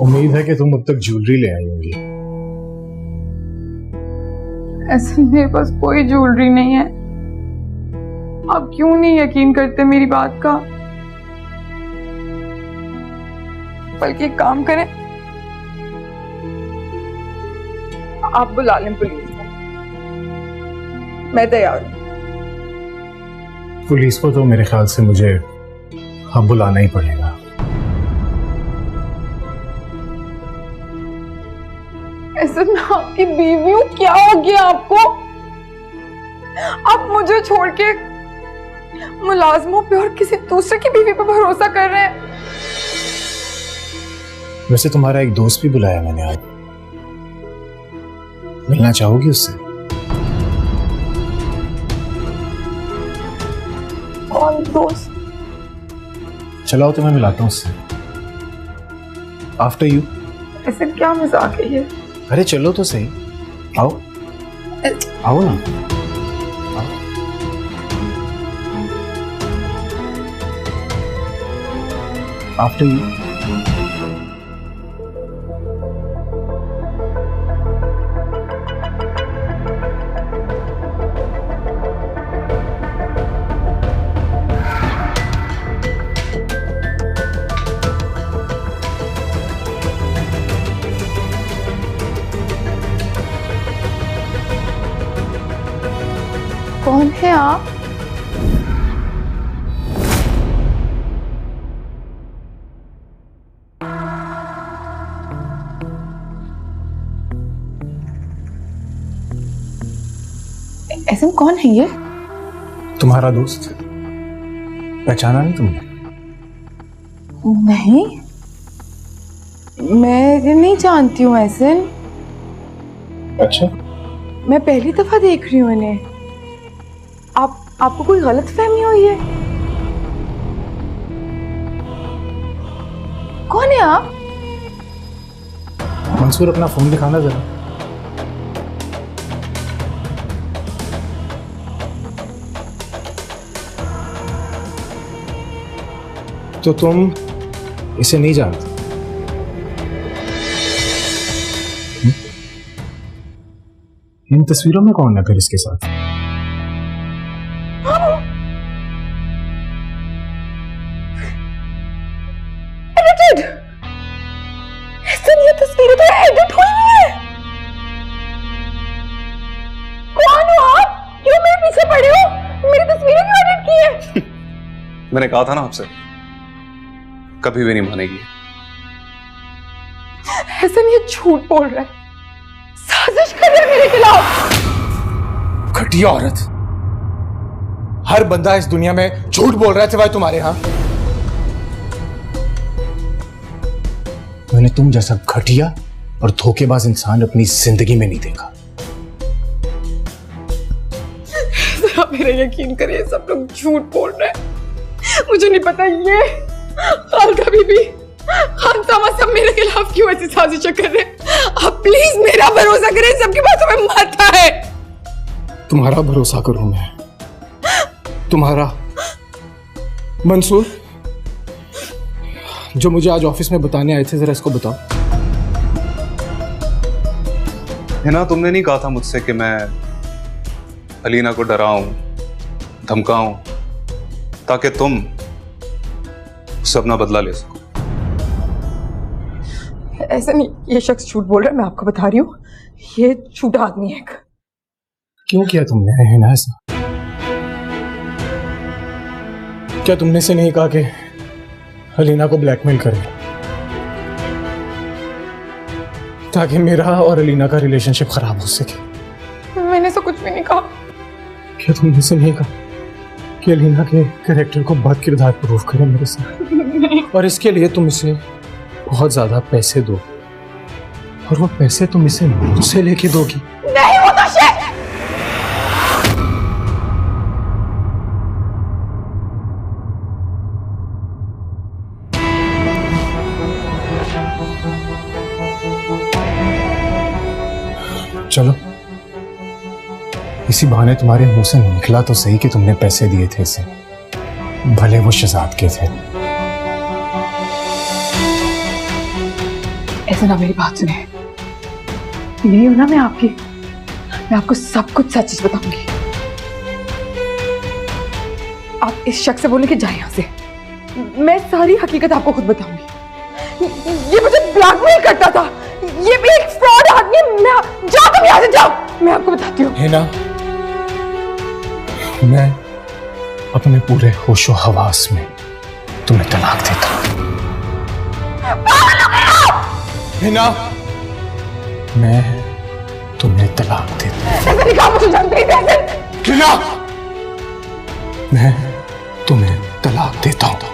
उम्मीद है कि तुम अब तक ज्वेलरी ले आई होंगी। ऐसे मेरे पास कोई ज्वेलरी नहीं है। आप क्यों नहीं यकीन करते मेरी बात का? बल्कि एक काम करें, आप बुला लें पुलिस को। मैं तैयार हूं। पुलिस को तो मेरे ख्याल से मुझे अब बुलाना ही पड़ेगा। ऐसे मैं आपकी बीवी हूं, क्या हो गया आपको? आप मुझे छोड़ के मुलाजमों पे और किसी दूसरे की बीवी पे भरोसा कर रहे हैं। वैसे तुम्हारा एक दोस्त भी बुलाया मैंने आज, मिलना चाहोगी उससे? कौन दोस्त? चलाओ तो मैं मिलाता हूँ उससे। After you. ऐसे क्या मजाक है ये? अरे चलो तो सही, आओ आओ ना। After you. कौन है आप? ऐसे में कौन है ये? तुम्हारा दोस्त। पहचाना नहीं तुमने? नहीं, मैं नहीं जानती हूँ ऐसे। अच्छा, मैं पहली दफा देख रही हूँ इन्हें। आपको कोई गलत फहमी हुई है? कौन है आप? मंसूर अपना फोन दिखाना जरा। तो तुम इसे नहीं जानते? इन तस्वीरों में कौन है फिर इसके साथ? ये तस्वीरें तो एडिट हुई है। कौन हो आप? क्यों मेरे पीछे पड़े हो? मेरी तस्वीरें क्यों एडिट की है? मैंने कहा था ना आपसे, कभी भी नहीं मानेगी। हसन ये झूठ बोल रहा है, साजिश कर रहा है मेरे खिलाफ। घटिया औरत, हर बंदा इस दुनिया में झूठ बोल रहा है सिवाय तुम्हारे। यहाँ मैंने तुम जैसा घटिया और धोखेबाज इंसान अपनी जिंदगी में नहीं देखा। जरा मेरा यकीन करिए, सब लोग झूठ बोल रहे हैं। मुझे नहीं पता ये खालका बीबी, खानसामा सब मेरे खिलाफ क्यों ऐसी साजिश कर रहे हैं। आप प्लीज मेरा भरोसा करें, सबकी बातों में मत आए। तुम्हारा भरोसा करूं मैं? तुम्हारा? मंसूर, जो मुझे आज ऑफिस में बताने आए थे, जरा इसको बताओ। हिना, तुमने नहीं कहा था मुझसे कि मैं अलीना को डराऊं, धमकाऊं, ताकि तुम उससे अपना बदला ले सको? ऐसा नहीं, ये शख्स झूठ बोल रहा है, मैं आपको बता रही हूँ। ये झूठा आदमी है। क्यों किया तुमने हिना ऐसा? क्या तुमने से नहीं कहा कि अलीना को ब्लैकमेल करें ताकि मेरा और अलीना का रिलेशनशिप खराब हो सके? मैंने तो कुछ भी नहीं कहा। क्या तुमने से नहीं कहा कि अलीना के कैरेक्टर को बद किरदार प्रूफ करे मेरे साथ, और इसके लिए तुम इसे बहुत ज्यादा पैसे दो, और वो पैसे तुम इसे मुझसे लेके दोगी? नहीं, वो तो शेख। चलो, इसी बहाने तुम्हारे मुंह से निकला तो सही कि तुमने पैसे दिए थे इसे, भले वो शहजाद के थे। ऐसे ना मेरी बात सुने, यही हो ना मैं आपको सब कुछ सच बताऊंगी। आप इस शख्स से बोले कि जाए यहां से, मैं सारी हकीकत आपको खुद बताऊंगी। ये मुझे ब्लैकमेल करता था, ये भी एक फ्रॉड आदमी। जाओ तुम यहां से, जाओ, मैं आपको बताती हूँ। हिना, मैं अपने पूरे होशो हवास में तुम्हें तलाक देता हूं। हिना, मैं तुम्हें तलाक देता हूं। ऐसे नहीं कहा, मुझे जानते ही थे। हिना, मैं तुम्हें तलाक देता हूं।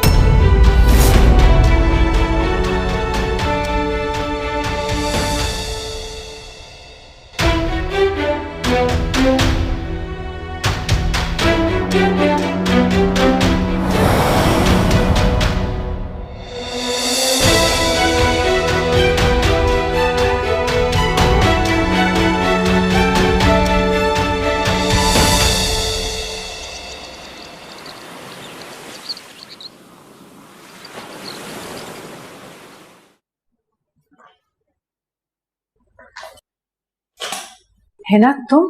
है ना तुम?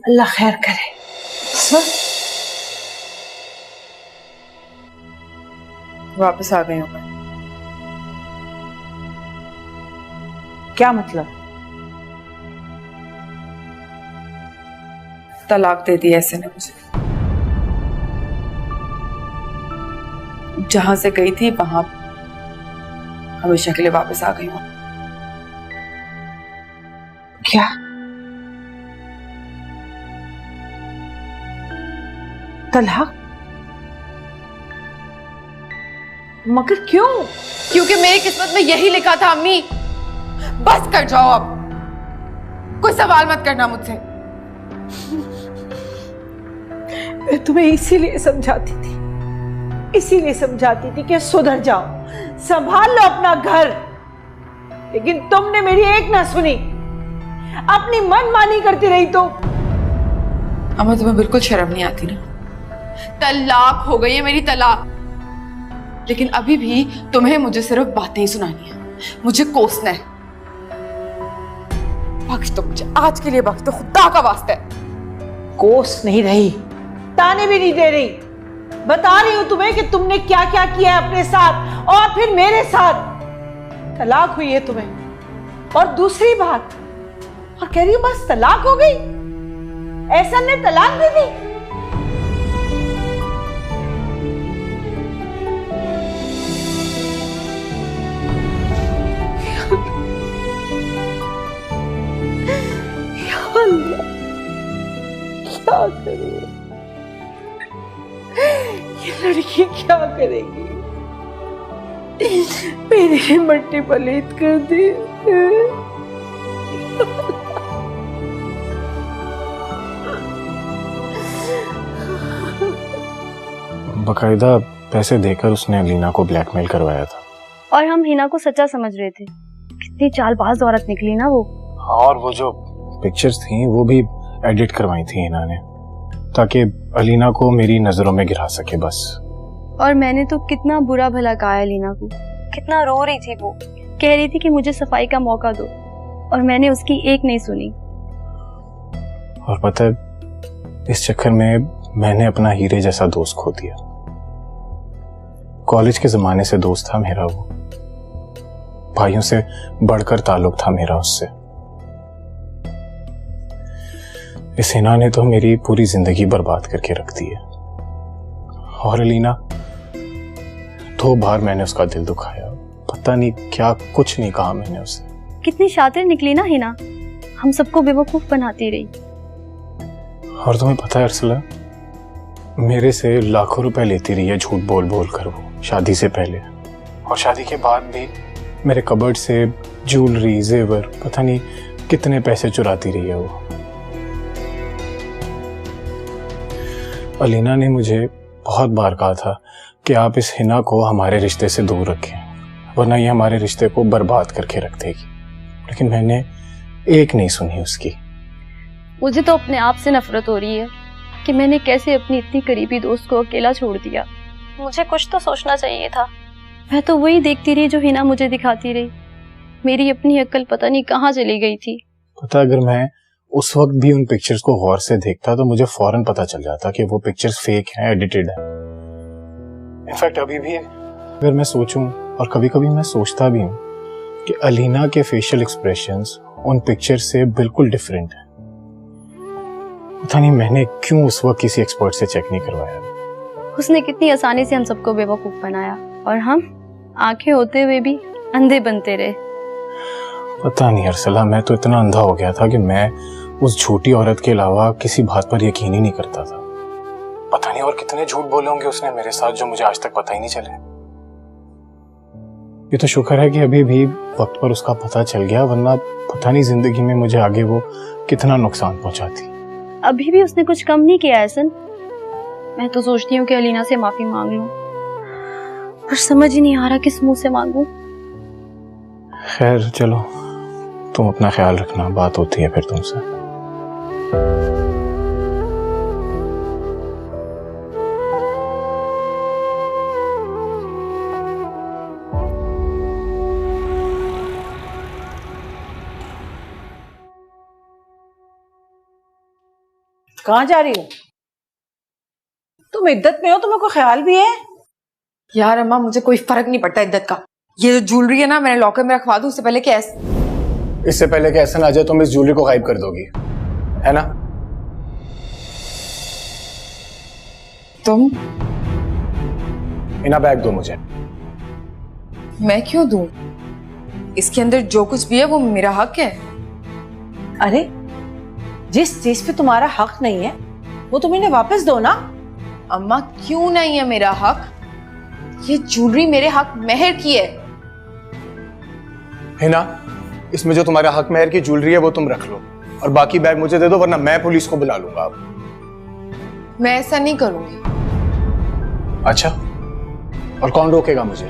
अल्लाह खैर करे। वापस आ गई हूँ मैं। क्या मतलब? तलाक दे दी ऐसे ने मुझे। जहां से गई थी वहां हमेशा के लिए वापस आ गई हूँ। क्या? तलाक? मगर क्यों? क्योंकि मेरी किस्मत में यही लिखा था अम्मी। बस कर जाओ अब, कोई सवाल मत करना मुझसे। मैं तुम्हें इसीलिए समझाती थी कि सुधर जाओ, संभाल लो अपना घर, लेकिन तुमने मेरी एक ना सुनी, अपनी मनमानी करती रही। तो अम्मा, तुम्हें बिल्कुल शर्म नहीं आती ना? तलाक हो गई है मेरी, तलाक। लेकिन अभी भी तुम्हें मुझे सिर्फ बातें ही सुनानी है, मुझे कोसना है। बख्श दो मुझे, आज के लिए बख्श दो, खुदा का वास्ता है। कोस नहीं रही, ताने भी नहीं दे रही, बता रही हूं तुम्हें कि तुमने क्या क्या किया है अपने साथ और फिर मेरे साथ। तलाक हुई है तुम्हें, और दूसरी बात, और कह रही हूं बस तलाक हो गई। ऐसा ने तलाक दे दी। क्या करूं? ये लड़की क्या करेगी? मेरी मट्टी पलीत कर दी। बकायदा पैसे देकर उसने अलीना को ब्लैकमेल करवाया था। और हम हिना को सच्चा समझ रहे थे। कितनी चालबाज औरत निकली ना वो। और वो जो पिक्चर्स थी वो भी एडिट करवाई थी हिना ने, ताकि अलीना को मेरी नजरों में गिरा सके बस। और मैंने तो कितना बुरा भला कहा अलीना को, कितना रो रही थी वो, कह रही थी कि मुझे सफाई का मौका दो, और मैंने उसकी एक नहीं सुनी। और पता है, इस चक्कर में मैंने अपना हीरे जैसा दोस्त खो दिया। कॉलेज के जमाने से दोस्त था मेरा वो, भाइयों से बढ़कर ताल्लुक था मेरा उससे। इस हिना ने तो मेरी पूरी जिंदगी बर्बाद करके रख दी है। और अलीना, 2 बार मैंने उसका दिल दुखाया, पता नहीं क्या कुछ नहीं कहा मैंने उसे। कितनी शातिर निकली ना हिना, हम सबको बेवकूफ बनाती रही। और तुम्हें पता है अरसला, मेरे से लाखों रुपए लेती रही है झूठ बोल बोल कर वो, शादी से पहले और शादी के बाद भी। मेरे कबर्ड से ज्वेलरी, जेवर, पता नहीं कितने पैसे चुराती रही है वो। अलीना ने मुझे बहुत बार कहा था कि आप इस हिना को हमारे रिश्ते से दूर रखें, वरना ये हमारे रिश्ते को बर्बाद करके रख देगी। लेकिन मैंने एक नहीं सुनी उसकी। मुझे तो अपने आप से नफरत हो रही है कि मैंने कैसे अपनी इतनी करीबी दोस्त को अकेला छोड़ दिया। मुझे कुछ तो सोचना चाहिए था। मैं तो वही देखती रही जो हिना मुझे दिखाती रही, मेरी अपनी अक्ल पता नहीं कहाँ चली गई थी। पता, अगर मैं उस वक्त भी उन पिक्चर्स को गौर से देखता तो मुझे फौरन पता चल जाता कि वो पिक्चर्स फेक हैं, एडिटेड हैं। इनफैक्ट अभी भी अगर मैं सोचूं, और कभी कभी मैं सोचता भी हूँ कि अलीना के फेशियल एक्सप्रेशंस उन पिक्चर से बिल्कुल डिफरेंट हैं। पता नहीं मैंने क्यों उस वक्त किसी एक्सपर्ट से चेक नहीं करवाया। उसने कितनी आसानी से हम सबको बेवकूफ बनाया और हम आंखें होते हुए भी अंधे बनते रहे। पता नहीं अरसला, मैं तो इतना अंधा हो गया था कि मैं उस झूठी औरत के अलावा किसी बात पर यकीन ही नहीं करता था। पता नहीं और कितने झूठ बोले होंगे उसने मेरे साथ जो मुझे आज तक पता ही नहीं चले। ये तो शुक्र है कि अभी भी वक्त पर उसका पता चल गया, वरना पता नहीं जिंदगी में मुझे आगे वो कितना नुकसान पहुंचाती। अभी भी उसने कुछ कम नहीं किया एहसन। मैं तो सोचती हूँ कि अलीना से माफी मांग लूं, पर समझ ही नहीं आ रहा किस मुंह से मांगूं। खैर चलो, तुम अपना ख्याल रखना, बात होती है फिर तुमसे। कहाँ जा रही हो? तुम इद्दत में हो, तुम्हें कोई ख्याल भी है? यार अम्मा, मुझे कोई फर्क नहीं पड़ता इद्दत का। ये जो ज्वेलरी है ना, मैंने लॉकर में रखवा दूं, उससे पहले कि इससे पहले कि एहसन आ जाए तुम इस ज्वेलरी को गायब कर दोगी, है ना? तुम इना बैग दो मुझे। मैं क्यों दूं? इसके अंदर जो कुछ भी है वो मेरा हक है। अरे जिस चीज पे तुम्हारा हक नहीं है वो तुम इन्हें वापस दो ना। अम्मा, क्यों नहीं है मेरा हक? ये ज्वेलरी मेरे हक मेहर की है ना? इसमें जो तुम्हारा हक मेहर की ज्वेलरी है वो तुम रख लो और बाकी बैग मुझे दे दो, वरना मैं पुलिस को बुला लूंगा। मैं ऐसा नहीं करूंगी। अच्छा, और कौन रोकेगा मुझे?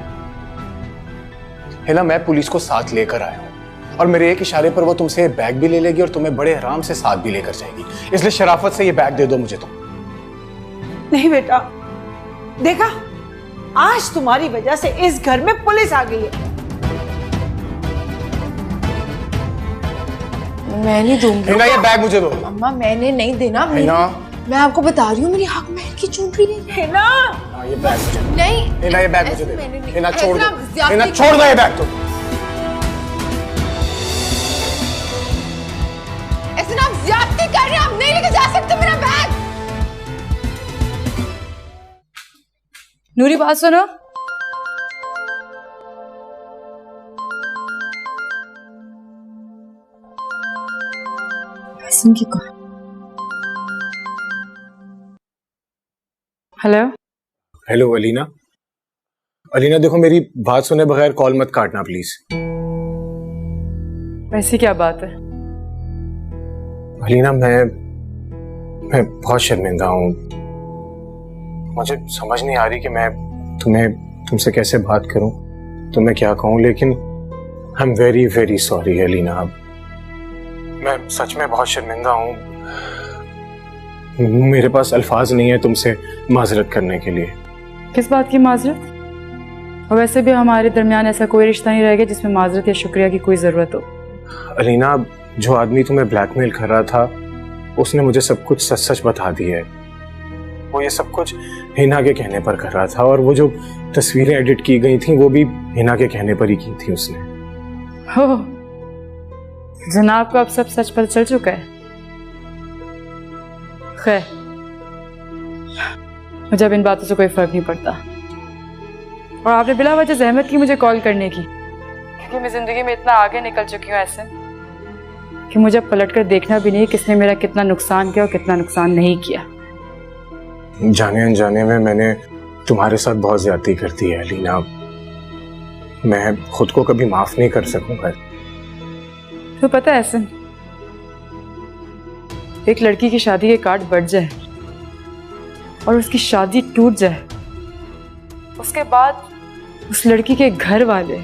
है ना, मैं पुलिस को साथ लेकर आया हूं और मेरे एक इशारे पर वो तुमसे बैग भी ले लेगी और तुम्हें बड़े आराम से साथ भी लेकर जाएगी। इसलिए शराफत से ये बैग दे दो मुझे तुम। नहीं बेटा, देखा, आज तुम्हारी वजह से इस घर में पुलिस आ गई है। मैं नहीं दूंगी। हिना, ये बैग मुझे दो। अम्मा, मैंने नहीं देना। हिना, मैं आपको बता रही हूँ, मेरी हक मेहर की ज्वेलरी नहीं है ना। ये बैग मुझे नहीं। हिना, ये बैग मुझे दे। हिना छोड़ दो, हिना हिना छोड़ दो ये बैग। तो ऐसे ना आप ज्यादती कर रहे हैं, आप नहीं लेके जा सकते मेरा बैग। नूरी, बात सुनो। की call. Hello hello Alina. Alina देखो, मेरी बात सुने बगैर कॉल मत काटना प्लीज। ऐसी क्या बात है? अलीना, मैं बहुत शर्मिंदा हूँ। मुझे समझ नहीं आ रही कि मैं तुमसे कैसे बात करूं, तुम्हें क्या कहूं, लेकिन I am very very sorry Alina. मैं सच में बहुत शर्मिंदा हूँ। मेरे पास अल्फाज नहीं है तुमसे माजरत करने के लिए। किस बात की माजरत? और वैसे भी हमारे दरमियान ऐसा कोई रिश्ता नहीं रह गया जिसमें माजरत या शुक्रिया की कोई जरूरत हो। अलीना, जो आदमी तुम्हें ब्लैकमेल कर रहा था उसने मुझे सब कुछ सच सच बता दिया है। वो ये सब कुछ हिना के कहने पर कर रहा था और वो जो तस्वीरें एडिट की गई थी वो भी हिना के कहने पर ही की थी उसने। हो, जनाब को अब सब सच पता चल चुका है। खैर, मुझे अब इन बातों से कोई फर्क नहीं पड़ता। और आपने बिला वजह जहमत की मुझे कॉल करने की, क्योंकि मैं जिंदगी में इतना आगे निकल चुकी हूँ ऐसे कि मुझे पलट कर देखना भी नहीं किसने मेरा कितना नुकसान किया और कितना नुकसान नहीं किया। जाने अनजाने में मैंने तुम्हारे साथ बहुत ज्यादती कर दी है अलीना। मैं खुद को कभी माफ नहीं कर सकूंगा। तो पता है ऐसे, एक लड़की की शादी के कार्ड बढ़ जाए और उसकी शादी टूट जाए, उसके बाद उस लड़की के घर वाले,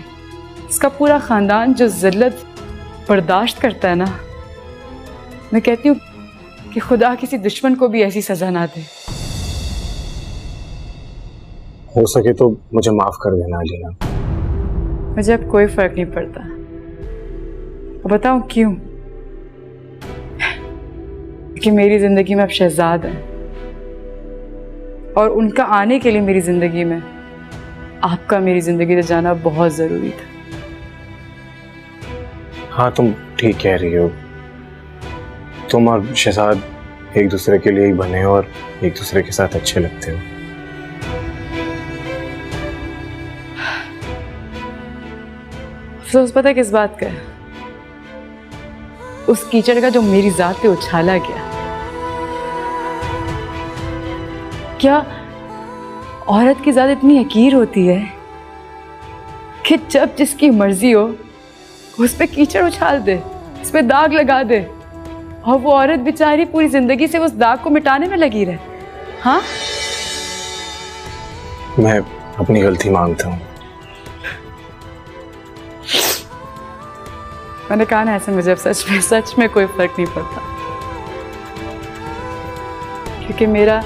उसका पूरा खानदान जो जिल्लत बर्दाश्त करता है ना, मैं कहती हूँ कि खुदा किसी दुश्मन को भी ऐसी सजा ना दे। हो सके तो मुझे माफ कर देना अलीना। मुझे अब कोई फर्क नहीं पड़ता। बताऊं क्यों? कि मेरी जिंदगी में अब शहजाद है और उनका आने के लिए मेरी जिंदगी में आपका मेरी जिंदगी से जाना बहुत जरूरी था। हाँ, तुम ठीक कह रही हो। तुम और शहजाद एक दूसरे के लिए ही बने हो और एक दूसरे के साथ अच्छे लगते हो। अफसोस पता है किस बात का है? उस कीचड़ का जो मेरी जात पे उछाला गया। क्या औरत की जात इतनी हकीर होती है कि जब जिसकी मर्जी हो उस पे कीचड़ उछाल दे, उस पे दाग लगा दे और वो औरत बेचारी पूरी जिंदगी से उस दाग को मिटाने में लगी रहे? हाँ, मैं अपनी गलती मानता हूँ। मैंने कहा ना ऐसे मुझे अब सच में कोई फर्क नहीं पड़ता, क्योंकि मेरा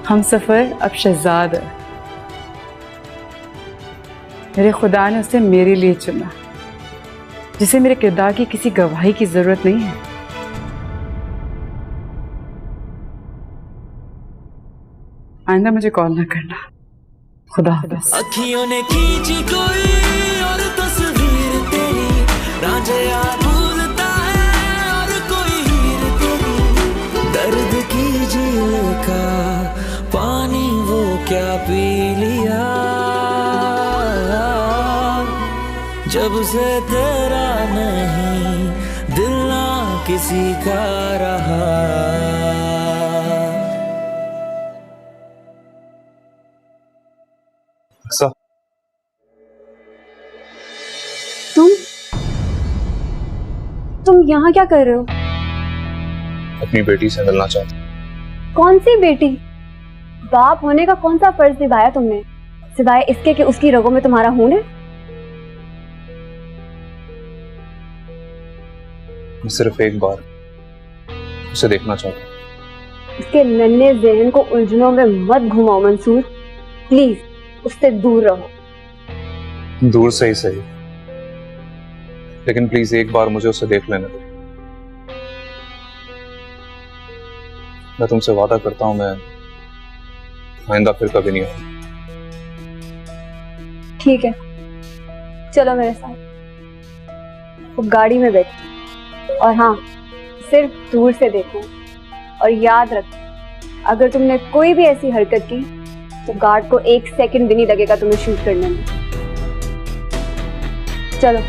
हमसफर अब शहजाद है। मेरे खुदा ने उसे मेरे लिए चुना, जिसे मेरे किरदार की किसी गवाही की जरूरत नहीं है। आइंदा मुझे कॉल ना करना। खुदा हाफिज़। अखियों ने खींची कोई और तस्वीर तेरी, रांझा भूलता है और कोई हीर तेरी, दर्द की झील का पानी वो क्या पी लिया, जब से तेरा नहीं दिल ना किसी का रहा। तुम यहाँ क्या कर रहे हो? अपनी बेटी से मिलना चाहता हूं। कौन सी बेटी? बाप होने का कौन सा फर्ज निभाया तुमने, सिवाय इसके कि उसकी रगों में तुम्हारा खून है? मैं सिर्फ एक बार उसे देखना चाहता हूं। उसके नन्हे ज़हन को उलझनों में मत घुमाओ मंसूर, प्लीज उससे दूर रहो। दूर से ही सही, लेकिन प्लीज एक बार मुझे उसे देख लेने दो। मैं तुमसे वादा करता हूं, मैं आइंदा फिर कभी नहीं आऊंगा। ठीक है, चलो मेरे साथ। वो गाड़ी में बैठ, और हाँ, सिर्फ दूर से देखो और याद रखो, अगर तुमने कोई भी ऐसी हरकत की तो गार्ड को 1 सेकंड भी नहीं लगेगा तुम्हें शूट करने में। चलो।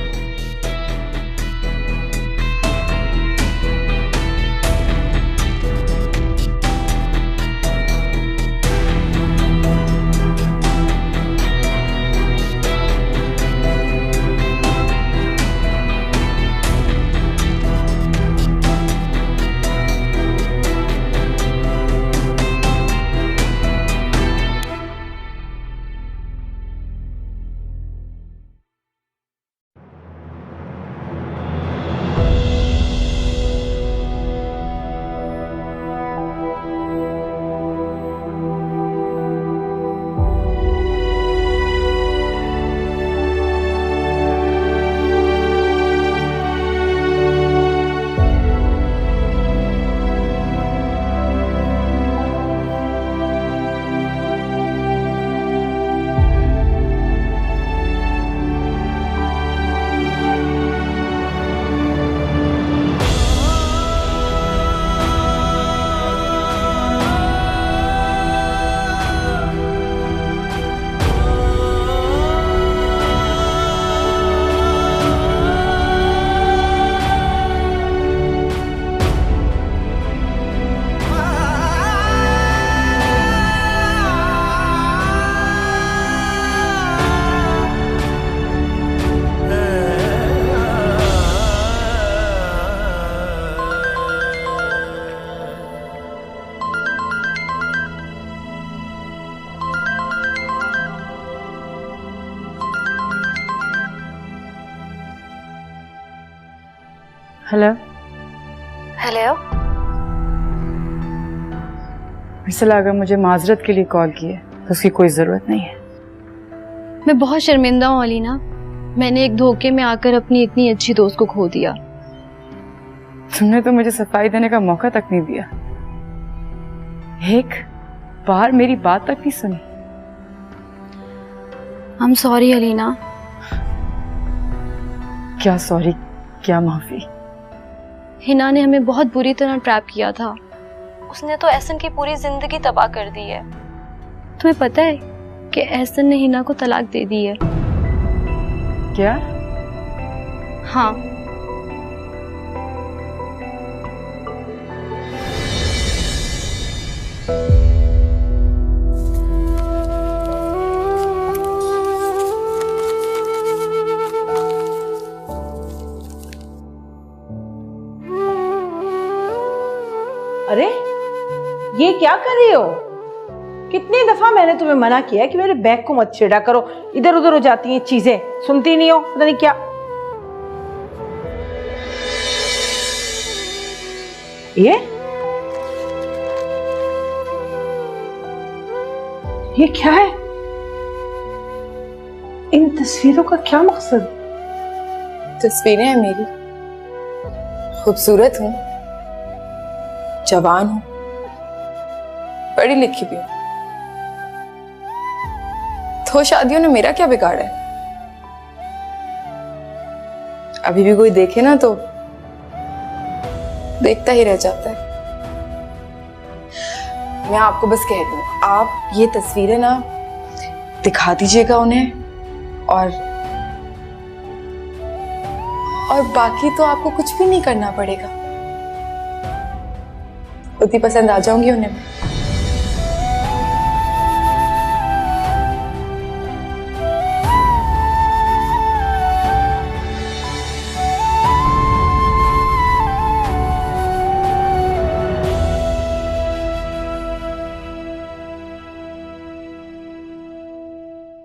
Hello hello. ऐसा लगा मुझे माजरत के लिए कॉल किए तो उसकी कोई जरूरत नहीं है। मैं बहुत शर्मिंदा हूँ अलीना, मैंने एक धोखे में आकर अपनी इतनी अच्छी दोस्त को खो दिया। तुमने तो मुझे सफाई देने का मौका तक नहीं दिया, एक बार मेरी बात तक नहीं सुनी। I'm sorry Alina. क्या सॉरी, क्या माफी? हिना ने हमें बहुत बुरी तरह ट्रैप किया था। उसने तो एहसन की पूरी जिंदगी तबाह कर दी है। तुम्हें पता है कि एहसन ने हिना को तलाक दे दी है। क्या? हाँ। अरे ये क्या कर रही हो? कितनी दफा मैंने तुम्हें मना किया है कि मेरे बैग को मत छेड़ा करो, इधर उधर हो जाती हैं चीजें, सुनती नहीं हो, पता नहीं क्या। ये क्या है? इन तस्वीरों का क्या मकसद? तस्वीरें हैं मेरी। खूबसूरत हूँ, जवान हूँ, पढ़ी लिखी भी हूँ। तो शादियों ने मेरा क्या बिगाड़ा है? अभी भी कोई देखे ना तो देखता ही रह जाता है। मैं आपको बस कह दूं, आप ये तस्वीरें ना दिखा दीजिएगा उन्हें, और बाकी तो आपको कुछ भी नहीं करना पड़ेगा, खुद ही पसंद आ जाऊंगी उन्हें।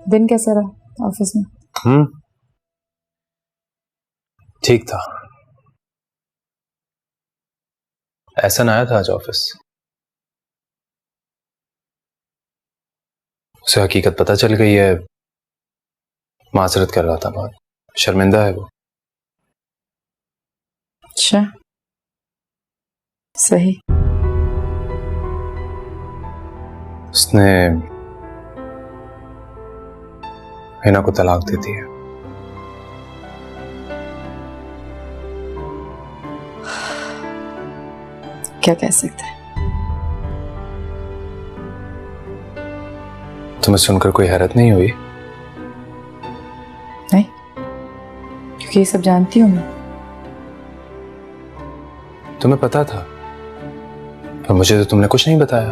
दिन कैसा रहा ऑफिस में? ठीक था। एहसन आया था आज ऑफिस। उसे हकीकत पता चल गई है। माजरत कर रहा था, बहुत शर्मिंदा है वो। अच्छा, सही। उसने हिना को तलाक दे दी है। क्या कह सकते हैं? तुम्हें सुनकर कोई हैरत नहीं हुई? नहीं, क्योंकि ये सब जानती हूँ मैं। तुम्हें पता था, पर मुझे तो तुमने कुछ नहीं बताया।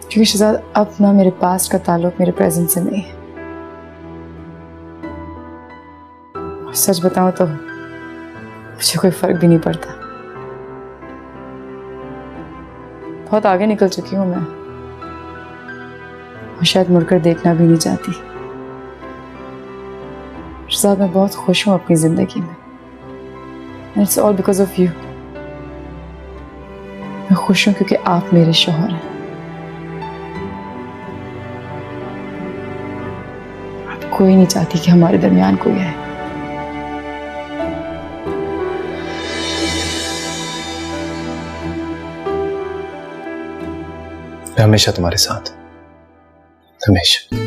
क्योंकि शहजाद, अब ना मेरे पास्ट का ताल्लुक मेरे प्रेजेंट से नहीं है। सच बताऊं तो मुझे कोई फर्क भी नहीं पड़ता। बहुत आगे निकल चुकी हूं मैं, और शायद मुड़कर देखना भी नहीं चाहती। शहजाद, मैं बहुत खुश हूं अपनी जिंदगी में। It's all because of you. मैं खुश हूं क्योंकि आप मेरे शौहर हैं। अब कोई नहीं चाहती कि हमारे दरमियान कोई है। मैं हमेशा तुम्हारे साथ, हमेशा।